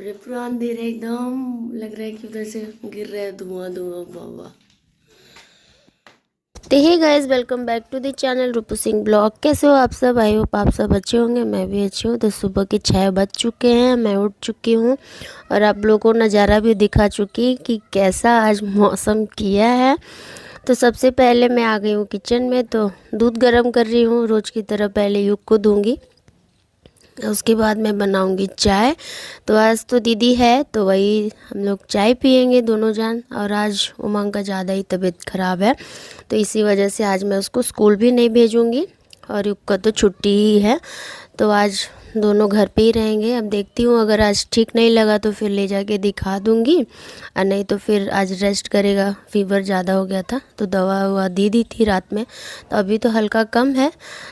रे पूरा अंधेरा है एकदम, लग रहा है कि उधर से गिर रहा है धुआं धुआं बाबा। तो hey guys, welcome back to the channel Rupu Singh blog. कैसे हो आप सब? आई होप आप सब अच्छे होंगे, मैं भी अच्छी हूँ। तो सुबह के 6 बज चुके हैं, मैं उठ चुकी हूँ और आप लोगों को नज़ारा भी दिखा चुकी कि कैसा आज मौसम किया है। तो सबसे पहले मैं आ गई हूँ किचन में, तो दूध गर्म कर रही हूँ। रोज़ की तरह पहले युग को दूँगी, उसके बाद मैं बनाऊंगी चाय। तो आज तो दीदी है तो वही हम लोग चाय पियेंगे दोनों जान। और आज उमंग का ज़्यादा ही तबीयत ख़राब है, तो इसी वजह से आज मैं उसको स्कूल भी नहीं भेजूंगी और युग का तो छुट्टी ही है। तो आज दोनों घर पे ही रहेंगे। अब देखती हूँ, अगर आज ठीक नहीं लगा तो फिर ले जाके दिखा दूँगी, और नहीं तो फिर आज रेस्ट करेगा। फीवर ज़्यादा हो गया था तो दवा ववा दी दी थी रात में, तो अभी तो हल्का कम है।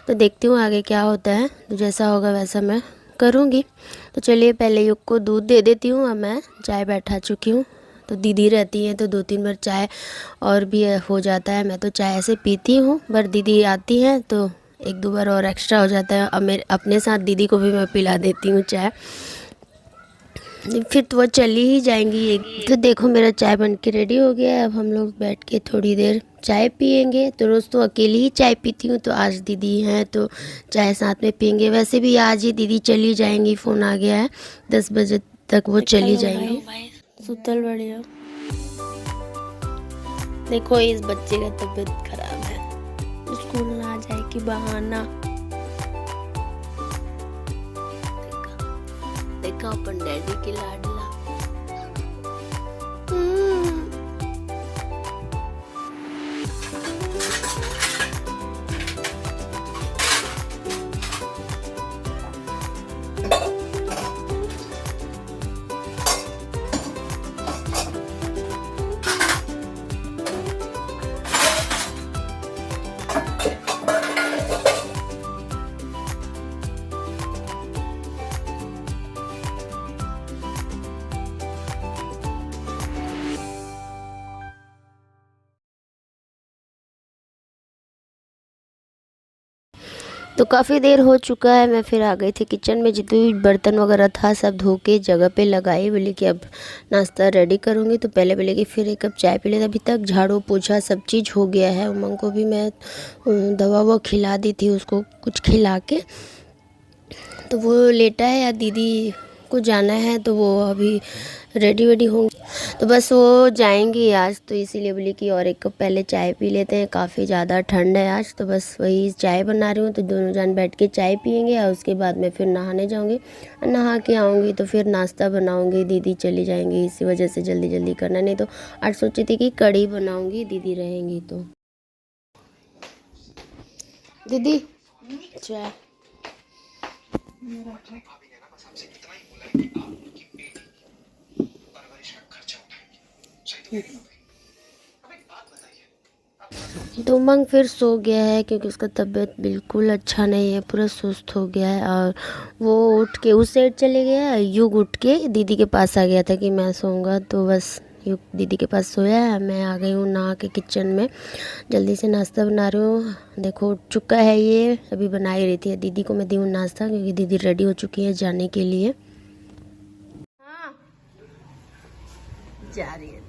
तो देखती हूँ आगे क्या होता है, तो जैसा होगा वैसा मैं करूँगी। तो चलिए पहले युग को दूध दे देती हूँ। अब मैं चाय बैठा चुकी हूँ। तो दीदी रहती है तो 2-3 बार चाय और भी हो जाता है। मैं तो चाय ऐसे पीती हूँ, पर दीदी आती है तो 1-2 बार और एक्स्ट्रा हो जाता है। अब मेरे अपने साथ दीदी को भी मैं पिला देती हूँ चाय, फिर तो वो चली ही जाएंगी एक। तो देखो मेरा चाय बन के रेडी हो गया है। अब हम लोग बैठ के थोड़ी देर चाय पियेंगे। तो रोज़ तो अकेली ही चाय पीती हूँ, तो आज दीदी हैं तो चाय साथ में पियेंगे। वैसे भी आज ही दीदी चली जाएंगी, फ़ोन आ गया है 10 बजे तक वो चली जाएंगी। सुतल बढ़िया। देखो इस बच्चे का तबीयत खराब है, स्कूल ना जाए कि बहाना। देखा अपन डैडी की लाडला। तो काफ़ी देर हो चुका है, मैं फिर आ गई थी किचन में। जितने भी बर्तन वगैरह था सब धो के जगह पे लगाई। बोली कि अब नाश्ता रेडी करूँगी, तो पहले बोले कि फिर एक कप चाय पी लेते। अभी तक झाड़ू पोछा सब चीज़ हो गया है। उमंग को भी मैं दवा वो खिला दी थी, उसको कुछ खिला के तो वो लेटा है। या दीदी को जाना है तो वो अभी रेडी वेडी होंगे, तो बस वो जाएंगी आज। तो इसीलिए बोली कि और एक कप पहले चाय पी लेते हैं, काफ़ी ज़्यादा ठंड है आज। तो बस वही चाय बना रही हूँ, तो दोनों जान बैठ के चाय पियेंगे। और उसके बाद मैं फिर नहाने जाऊँगी, नहा के आऊँगी तो फिर नाश्ता बनाऊँगी। दीदी चली जाएंगी, इसी वजह से जल्दी जल्दी करना। नहीं तो आज सोची थी कि कढ़ी बनाऊँगी, दीदी रहेंगी तो। दीदी चाय। तो उमंग फिर सो गया है क्योंकि उसका तबीयत बिल्कुल अच्छा नहीं है, पूरा सुस्त हो गया है। और वो उठ के उस साइड चले गया। युग उठ के दीदी के पास आ गया था कि मैं सोऊंगा, तो बस युग दीदी के पास सोया है। मैं आ गई हूँ नहा के किचन में, जल्दी से नाश्ता बना रही हूँ। देखो उठ चुका है ये, अभी बना ही रही थी। दीदी को मैं दी हूँ नाश्ता क्योंकि दीदी रेडी हो चुकी है जाने के लिए। हाँ जा रही है दीदी।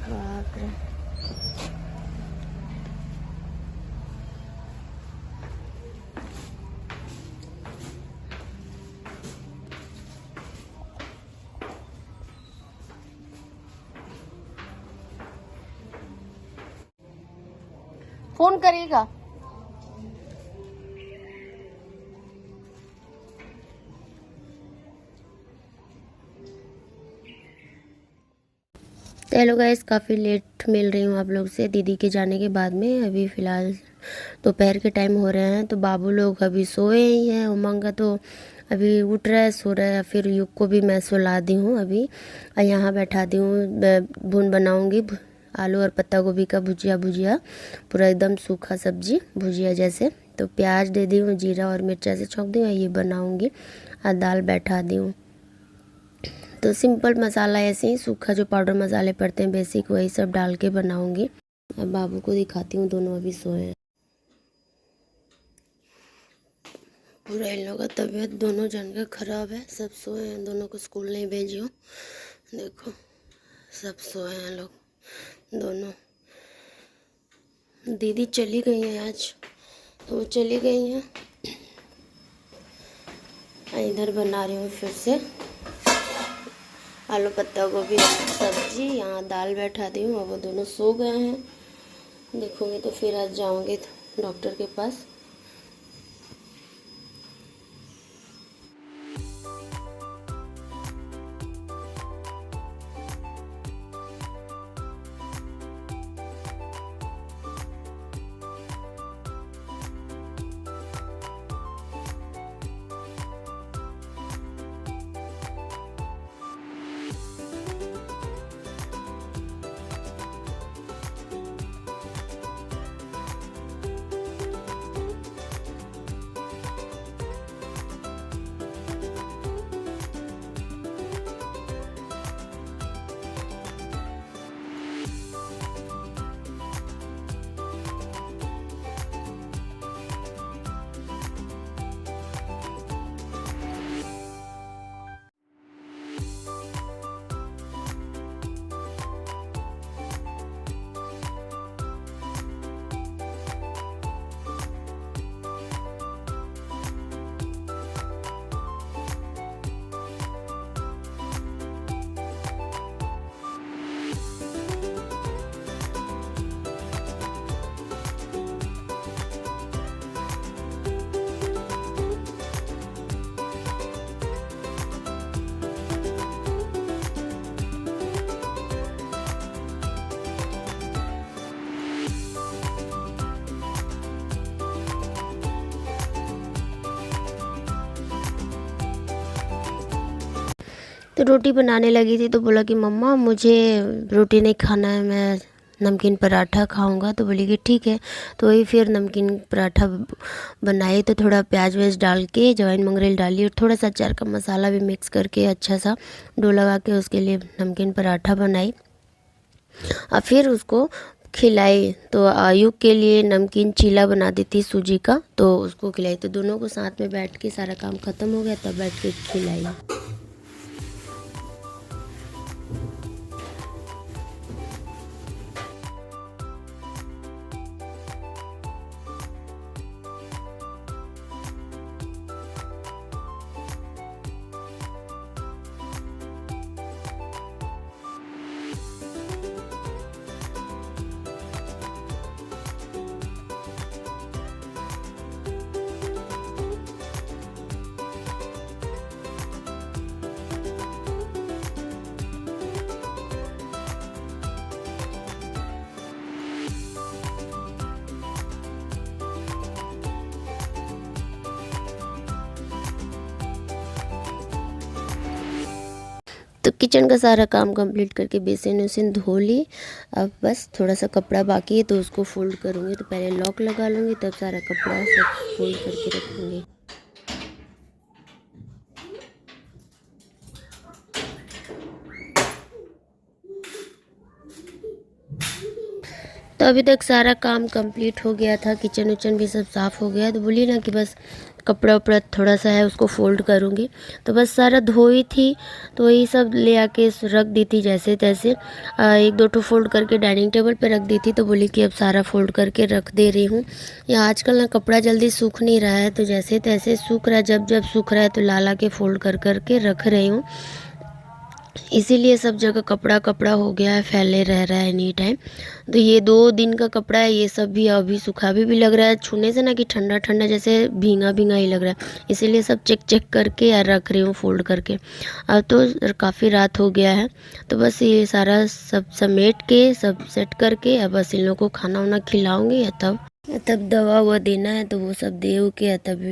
बाप रे, फोन करेगा। हेलो गाइस, काफ़ी लेट मिल रही हूँ आप लोग से दीदी के जाने के बाद में। अभी फ़िलहाल दोपहर के टाइम हो रहे हैं, तो बाबू लोग अभी सोए ही हैं। उमंग का तो अभी उठ रहा है, सो रहा है। फिर युग को भी मैं सुला दी हूँ अभी, और यहाँ बैठा दी हूँ। भून बनाऊँगी आलू और पत्ता गोभी का भुजिया। भुजिया पूरा एकदम सूखा सब्जी भुजिया जैसे। तो प्याज दे दी हूँ, जीरा और मिर्चा से छौंक दी हूँ, ये बनाऊँगी। और दाल बैठा दी हूँ। तो सिंपल मसाला ऐसे ही सूखा जो पाउडर मसाले पड़ते हैं बेसिक, वही सब डाल के बनाऊंगी। अब बाबू को दिखाती हूँ, दोनों अभी सोए हैं। पूरा इन लोगों का तबीयत दोनों जन का खराब है। सब सोए हैं, दोनों को स्कूल नहीं भेजी हूँ। देखो सब सोए हैं लोग दोनों। दीदी चली गई हैं आज, तो वो चली गई हैं। इधर बना रही हूँ फिर से आलू पत्ता गोभी सब्जी। यहाँ दाल बैठा दी हूँ और वो दोनों सो गए हैं। देखोगे तो फिर आज जाऊँगे डॉक्टर के पास। तो रोटी बनाने लगी थी तो बोला कि मम्मा मुझे रोटी नहीं खाना है, मैं नमकीन पराठा खाऊंगा। तो बोली कि ठीक है। तो वही फिर नमकीन पराठा बनाई। तो थोड़ा प्याज व्याज डाल के अजवाइन मंगरेल डाली और थोड़ा सा अचार का मसाला भी मिक्स करके अच्छा सा डो लगा के उसके लिए नमकीन पराठा बनाई और फिर उसको खिलाई। तो आयु के लिए नमकीन चीला बना दी थी सूजी का, तो उसको खिलाई। तो दोनों को साथ में बैठ के सारा काम ख़त्म हो गया तब बैठ के खिलाई। तो किचन का सारा काम कंप्लीट करके बेसिन वेसिन धो ली। अब बस थोड़ा सा कपड़ा बाकी है तो उसको फोल्ड करूँगी। तो पहले लॉक लगा लूँगी तब सारा कपड़ा सब फोल्ड करके रखूँगी। तो अभी तक सारा काम कंप्लीट हो गया था, किचन उचन भी सब साफ़ हो गया। तो बोली ना कि बस कपड़ा उपड़ा थोड़ा सा है उसको फ़ोल्ड करूँगी। तो बस सारा धोई थी तो वही सब ले आके रख दी थी जैसे तैसे। एक दो ठो फोल्ड करके डाइनिंग टेबल पे रख दी थी। तो बोली कि अब सारा फोल्ड करके रख दे रही हूँ। या आजकल ना कपड़ा जल्दी सूख नहीं रहा है, तो जैसे तैसे सूख रहा है, जब जब सूख रहा है तो ला के फ़ोल्ड कर करके रख रही हूँ। इसीलिए सब जगह कपड़ा कपड़ा हो गया है, फैले रह रहा है एनी टाइम। तो ये 2 दिन का कपड़ा है, ये सब भी अभी सूखा भी लग रहा है छूने से ना कि ठंडा ठंडा जैसे भींगा भींगा ही लग रहा है। इसीलिए सब चेक चेक करके यार रख रही हूँ फोल्ड करके। अब तो काफ़ी रात हो गया है, तो बस ये सारा सब समेट के सब सेट करके अब बस इन लोगों को खाना वाना खिलाऊँगी या तब दवा हुआ देना है तो वो सब दे के तब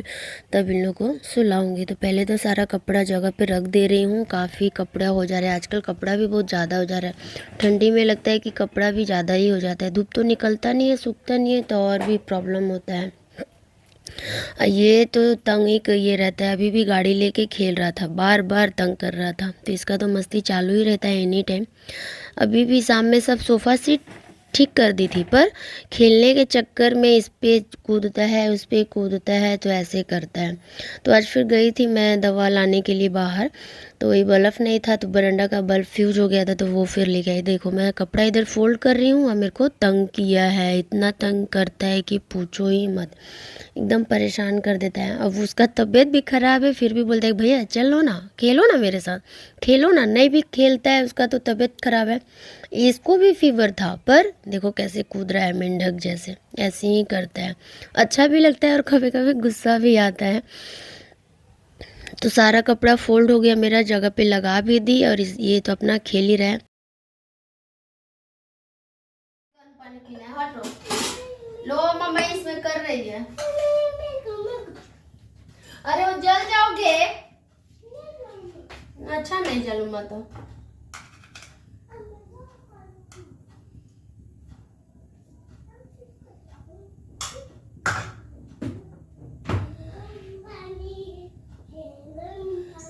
इन लोगों को सुलाऊंगी। तो पहले तो सारा कपड़ा जगह पे रख दे रही हूँ। काफ़ी कपड़ा हो जा रहा है आजकल, कपड़ा भी बहुत ज़्यादा हो जा रहा है। ठंडी में लगता है कि कपड़ा भी ज़्यादा ही हो जाता है, धूप तो निकलता नहीं है, सूखता नहीं है, तो और भी प्रॉब्लम होता है। ये तो तंग ही ये रहता है। अभी भी गाड़ी लेके खेल रहा था, बार बार तंग कर रहा था, तो इसका तो मस्ती चालू ही रहता है एनी टाइम। अभी भी सामने सब सोफ़ा सीट ठीक कर दी थी, पर खेलने के चक्कर में इस पे कूदता है, उस पे कूदता है, तो ऐसे करता है। तो आज फिर गई थी मैं दवा लाने के लिए बाहर, तो वही बल्ब नहीं था, तो बरंडा का बल्ब फ्यूज हो गया था, तो वो फिर ले गई। देखो मैं कपड़ा इधर फोल्ड कर रही हूँ और मेरे को तंग किया है, इतना तंग करता है कि पूछो ही मत, एकदम परेशान कर देता है। अब उसका तबीयत भी ख़राब है, फिर भी बोलता है भैया चलो ना, खेलो ना मेरे साथ, खेलो ना। नहीं भी खेलता है, उसका तो तबीयत ख़राब है। इसको भी फीवर था, पर देखो कैसे कूद रहा है मेंढक जैसे, ऐसे ही करता है। अच्छा भी लगता है और कभी कभी गुस्सा भी आता है। तो सारा कपड़ा फोल्ड हो गया मेरा, जगह पे लगा भी दी, और ये तो अपना खेल ही रहा है। पानी पीना है, हटो। लो मम्मा इसमें कर रही है। अरे वो जल जाओगे। अच्छा नहीं जलूंगा तो।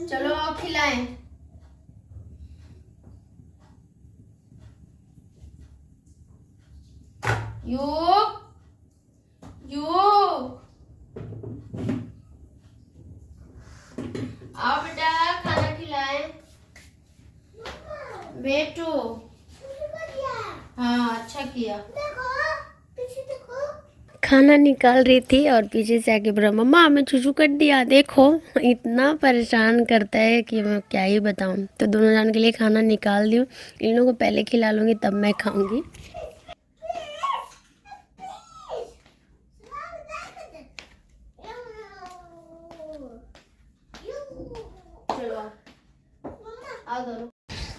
चलो आओ खिलाएं। युग युग आओ बेटा, खाना खिलाएं। बेटू हाँ अच्छा किया। खाना निकाल रही थी और पीछे से आके बोला मम्मा हमें चूचू कट दिया देखो। इतना परेशान करता है कि मैं क्या ही बताऊं। तो दोनों जन के लिए खाना निकाल दी हूँ, इन लोगों को पहले खिला लूँगी तब मैं खाऊंगी।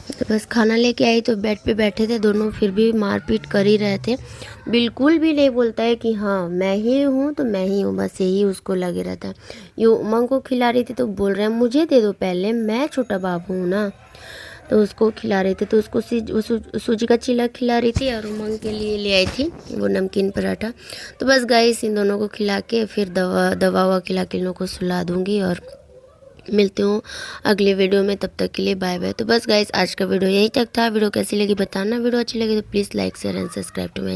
तो बस खाना लेके आई तो बेड पे बैठे थे दोनों, फिर भी मारपीट कर ही रहे थे। बिल्कुल भी नहीं बोलता है कि हाँ मैं ही हूँ तो मैं ही हूँ, बस यही उसको लगे रहता है। यूँ उमंग को खिला रही थी तो बोल रहे हैं मुझे दे दो पहले, मैं छोटा बाबू हूँ ना। तो उसको खिला रही थी, तो उसको सूजी का चिला खिला रही थी, और उमंग के लिए ले आई थी वो नमकीन पराठा। तो बस गाइस इन दोनों को खिला के फिर दवा खिला के इन लोगों को सुला दूँगी, और मिलती हूँ अगले वीडियो में। तब तक के लिए बाय बाय। तो बस गाइस आज का वीडियो यहीं तक था। वीडियो कैसी लगी बताना, वीडियो अच्छी लगी तो please like share and subscribe to my channel.